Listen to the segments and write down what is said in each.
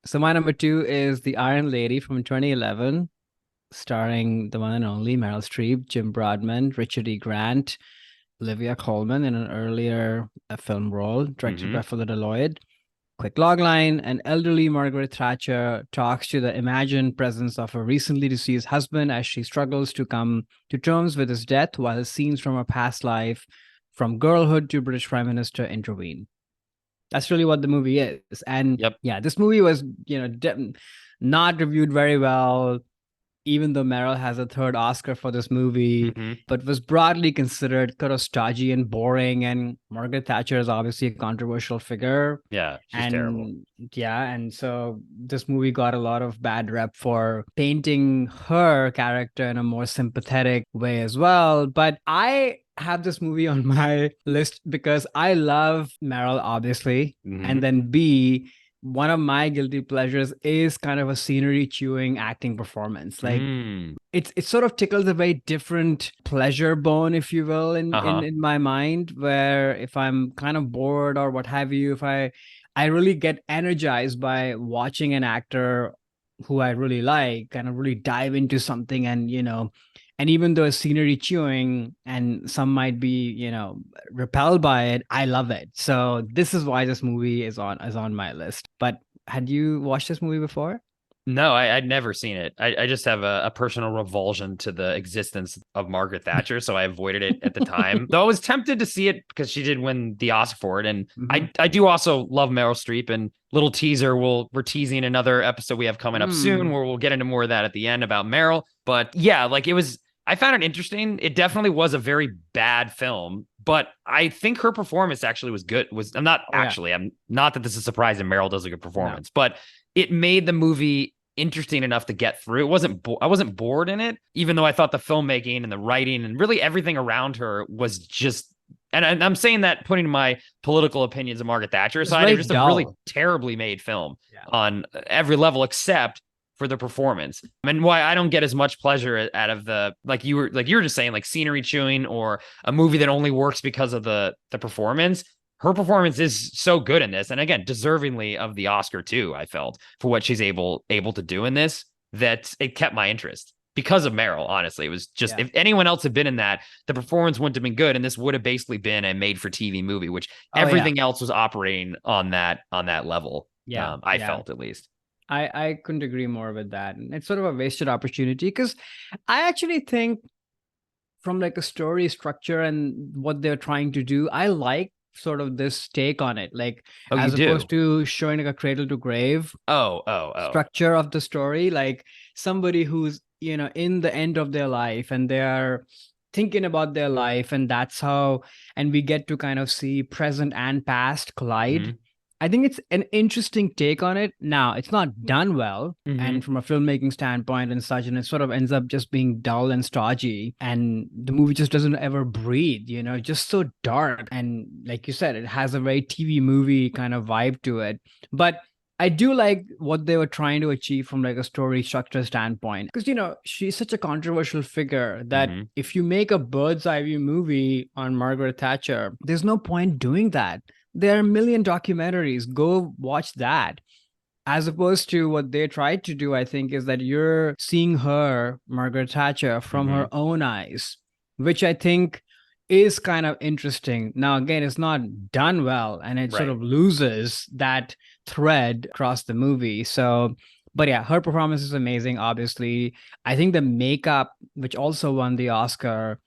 So my number two is The Iron Lady from 2011, starring the one and only Meryl Streep, Jim Broadbent, Richard E. Grant, Olivia Colman in an earlier film role, directed Hmm. by Philippa Lloyd. Quick logline: an elderly Margaret Thatcher talks to the imagined presence of her recently deceased husband as she struggles to come to terms with his death, while scenes from her past life, from girlhood to British Prime Minister, intervene. That's really what the movie is. And Yep. yeah, this movie was, not reviewed very well, even though Meryl has a third Oscar for this movie, Hmm. but was broadly considered kind of stodgy and boring. And Margaret Thatcher is obviously a controversial figure. Yeah, she's terrible. And yeah, and so this movie got a lot of bad rep for painting her character in a more sympathetic way as well. But I have this movie on my list because I love Meryl, obviously. And Hmm. then B, one of my guilty pleasures is kind of a scenery chewing acting performance. Like Mm. it sort of tickles a very different pleasure bone, if you will, in Uh-huh. in my mind, where if I'm kind of bored or what have you, if I really get energized by watching an actor who I really like kind of really dive into something. And and even though it's scenery chewing and some might be, repelled by it, I love it. So this is why this movie is on my list. But had you watched this movie before? No, I'd never seen it. I just have a personal revulsion to the existence of Margaret Thatcher, so I avoided it at the time. Though I was tempted to see it because she did win the Oscar for it, and Mm-hmm. I do also love Meryl Streep. And little teaser, we're teasing another episode we have coming up soon Mm. where we'll get into more of that at the end about Meryl. But yeah, like it was. I found it interesting. It definitely was a very bad film, but I think her performance actually was good. Oh yeah. I'm not that this is surprising. Meryl does a good No. performance, but it made the movie interesting enough to get through. I wasn't bored in it, even though I thought the filmmaking and the writing and really everything around her was just. And I'm saying that putting my political opinions of Margaret Thatcher It's aside, it very was just a really dull. terribly made film Yeah. on every level except for the performance. And why I don't get as much pleasure out of the like you were just saying like scenery chewing or a movie that only works because of the performance. Her performance is so good in this, and again, deservingly of the Oscar too. I felt for what she's able to do in this, that it kept my interest because of Meryl. Honestly, it was just Yeah. if anyone else had been in that, the performance wouldn't have been good, and this would have basically been a made for TV movie, which Oh yeah. everything else was operating on that level. Yeah. I Yeah. felt at least. I couldn't agree more with that. And it's sort of a wasted opportunity because I actually think from like a story structure and what they're trying to do, I like sort of this take on it. Like Oh, you as opposed do? to showing like a cradle to grave Oh. structure of the story, like somebody who's, in the end of their life and they're thinking about their life, and that's how, and we get to kind of see present and past collide. Hmm. I think it's an interesting take on it. Now, it's not done well, and Hmm. from a filmmaking standpoint and such, and it sort of ends up just being dull and stodgy, and the movie just doesn't ever breathe, just so dark. And like you said, it has a very TV movie kind of vibe to it. But I do like what they were trying to achieve from like a story structure standpoint. Because, she's such a controversial figure that Hmm. if you make a bird's eye view movie on Margaret Thatcher, there's no point doing that. There are a million documentaries. Go watch that. As opposed to what they tried to do, I think, is that you're seeing her, Margaret Thatcher, from Hmm. her own eyes, which I think is kind of interesting. Now, again, it's not done well and it sort Right. of loses that thread across the movie. So, but yeah, her performance is amazing, obviously. I think the makeup, which also won the Oscar,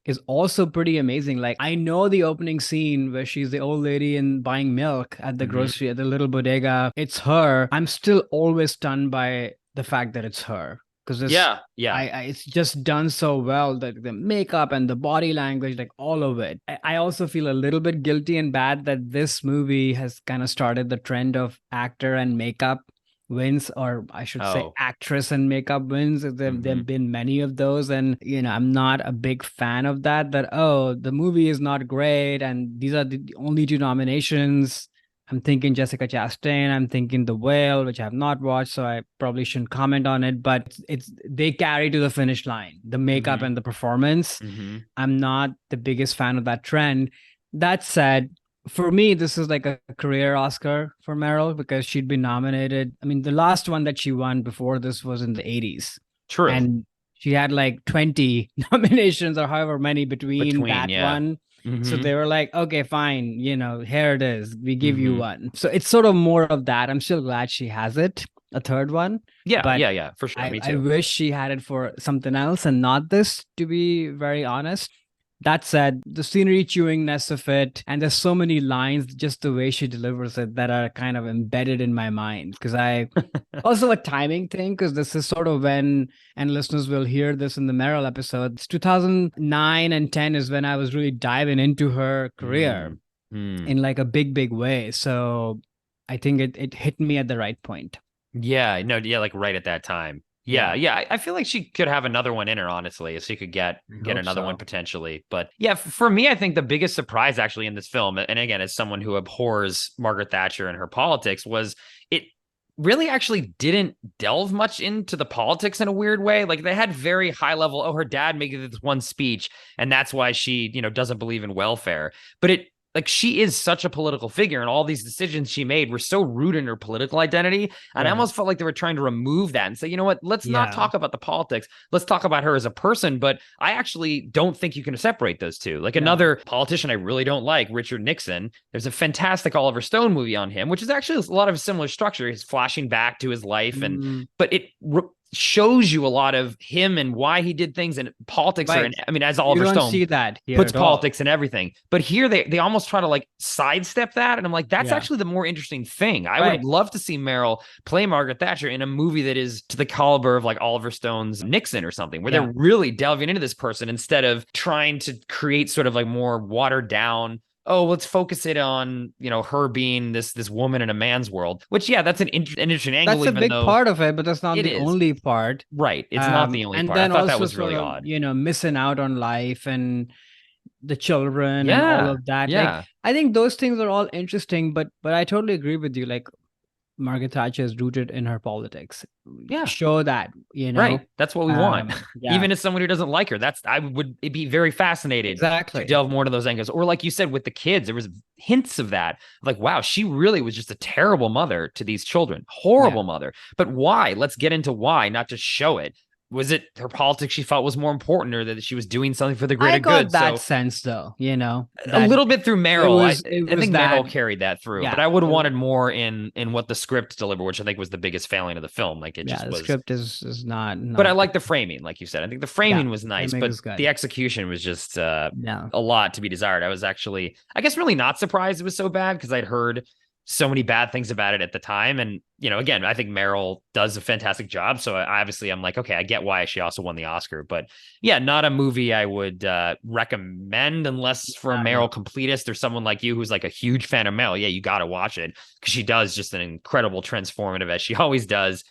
is also pretty amazing. Like I know the opening scene where she's the old lady and buying milk at the Hmm. grocery at the little bodega. It's her. I'm still always stunned by the fact that it's her because Yeah. Yeah. it's just done so well, that the makeup and the body language, like all of it. I also feel a little bit guilty and bad that this movie has kind of started the trend of actor and makeup wins, or I should say Oh. actress and makeup wins. There Hmm. have been many of those, and I'm not a big fan of that. That, oh, the movie is not great and these are the only two nominations. I'm thinking Jessica Chastain, I'm thinking The Whale, which I have not watched, so I probably shouldn't comment on it, but it's they carry to the finish line, the makeup Hmm. and the performance. Hmm. I'm not the biggest fan of that trend. That said, for me, this is like a career Oscar for Meryl because she'd been nominated. I mean, the last one that she won before this was in the 80s. True. And she had like 20 nominations or however many between that Yeah. one. So Hmm. they were like, okay, fine, here it is. We give you Hmm. one. So it's sort of more of that. I'm still glad she has it, a third one. Yeah, But yeah, for sure. Me I too. wish she had it for something else and not this, to be very honest. That said, the scenery chewingness of it, and there's so many lines, just the way she delivers it, that are kind of embedded in my mind. Because I also a timing thing, because this is sort of when, and listeners will hear this in the Meryl episodes, 2009 and 10 is when I was really diving into her career Mm. Mm. in like a big, big way. So I think it hit me at the right point. Yeah, no, yeah, like right at that time. Yeah, Yeah, yeah. I feel like she could have another one in her, honestly, if she could get I get hope another one so. potentially. But yeah, for me, I think the biggest surprise actually in this film, and again, as someone who abhors Margaret Thatcher and her politics, was it really actually didn't delve much into the politics in a weird way. Like they had very high level, oh, her dad made this one speech, and that's why she, doesn't believe in welfare. But it like she is such a political figure, and all these decisions she made were so rooted in her political identity. And I Yeah, almost felt like they were trying to remove that and say, you know what, let's not yeah, talk about the politics. Let's talk about her as a person. But I actually don't think you can separate those two. Like no, another politician I really don't like, Richard Nixon. There's a fantastic Oliver Stone movie on him, which is actually a lot of similar structure. He's flashing back to his life, mm, but it shows you a lot of him and why he did things, and politics are right. in, I mean, as You Oliver don't Stone see that here puts at all. politics and everything. But here they almost try to like sidestep that. And I'm like, that's Yeah, actually the more interesting thing. I would have right. loved to see Meryl play Margaret Thatcher in a movie that is to the caliber of like Oliver Stone's Nixon or something, where Yeah. they're really delving into this person instead of trying to create sort of like more watered down, oh, let's focus it on, her being this woman in a man's world, which, yeah, that's an interesting angle, That's a even big though part of it, but that's not it the is. only part. Right. It's not the only And part. I then thought that also was sort really of, odd. missing out on life and the children and all Yeah. of that. Like, Yeah. I think those things are all interesting, but I totally agree with you. Like, Margaret Thatcher is rooted in her politics. Yeah. Show that, Right. That's what we want. Yeah, Even as someone who doesn't like her, I would be very fascinated to exactly. delve more into those angles. Or like you said with the kids, there was hints of that. Like, wow, she really was just a terrible mother to these children. Yeah. Horrible mother. But why? Let's get into why, not just show it. Was it her politics she felt was more important, or that she was doing something for the I greater got good? that So sense though, a that little bit through it Meryl. was it I was think that, Meryl carried that through, but yeah. I would have wanted more in what the script delivered, which I think was the biggest failing of the film. Like it Yeah, just the was. script is not But I not like good. the framing, like you said. I think the Yeah, framing was nice, framing but is good. the execution was just No. a lot to be desired. I was actually, I guess, really not surprised it was so bad because I'd heard so many bad things about it at the time. And, again, I think Meryl does a fantastic job. So obviously I'm like, okay, I get why she also won the Oscar. But yeah, not a movie I would recommend unless for a No. Meryl completist or someone like you who's like a huge fan of Meryl. Yeah, you got to watch it because she does just an incredible transformative, as she always does,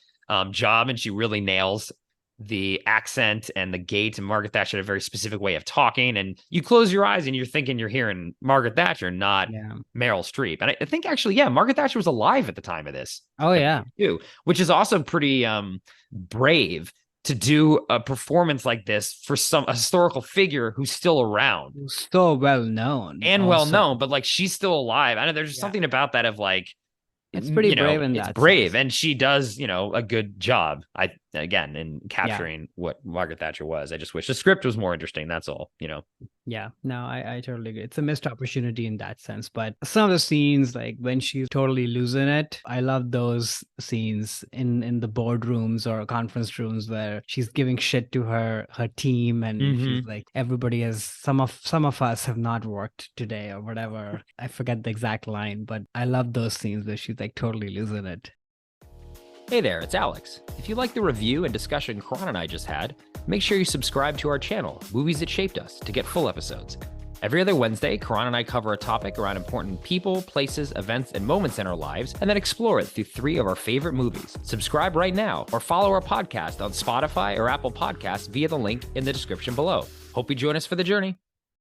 job. And she really nails the accent and the gait, and Margaret Thatcher had a very specific way of talking, and you close your eyes and you're thinking you're hearing Margaret Thatcher, not Yeah. Meryl Streep. And I think actually, yeah, Margaret Thatcher was alive at the time of this, Oh I yeah. believe, too, which is also pretty brave to do a performance like this for a historical figure who's still around So well known and well also. known, but like she's still alive. I know there's just Yeah. something about that of like, It's pretty brave in it's that brave, sense. and she does, a good job. Again, in Yeah. capturing what Margaret Thatcher was. I just wish the script was more interesting. That's all. Yeah, no, I totally agree. It's a missed opportunity in that sense. But some of the scenes, like when she's totally losing it, I love those scenes in the boardrooms or conference rooms where she's giving shit to her team, and she's like, everybody has some of us have not worked today or whatever. I forget the exact line, but I love those scenes where she's like totally losing it. Hey there, it's Alex. If you like the review and discussion Karan and I just had, make sure you subscribe to our channel, Movies That Shaped Us, to get full episodes. Every other Wednesday, Karan and I cover a topic around important people, places, events, and moments in our lives, and then explore it through 3 of our favorite movies. Subscribe right now, or follow our podcast on Spotify or Apple Podcasts via the link in the description below. Hope you join us for the journey.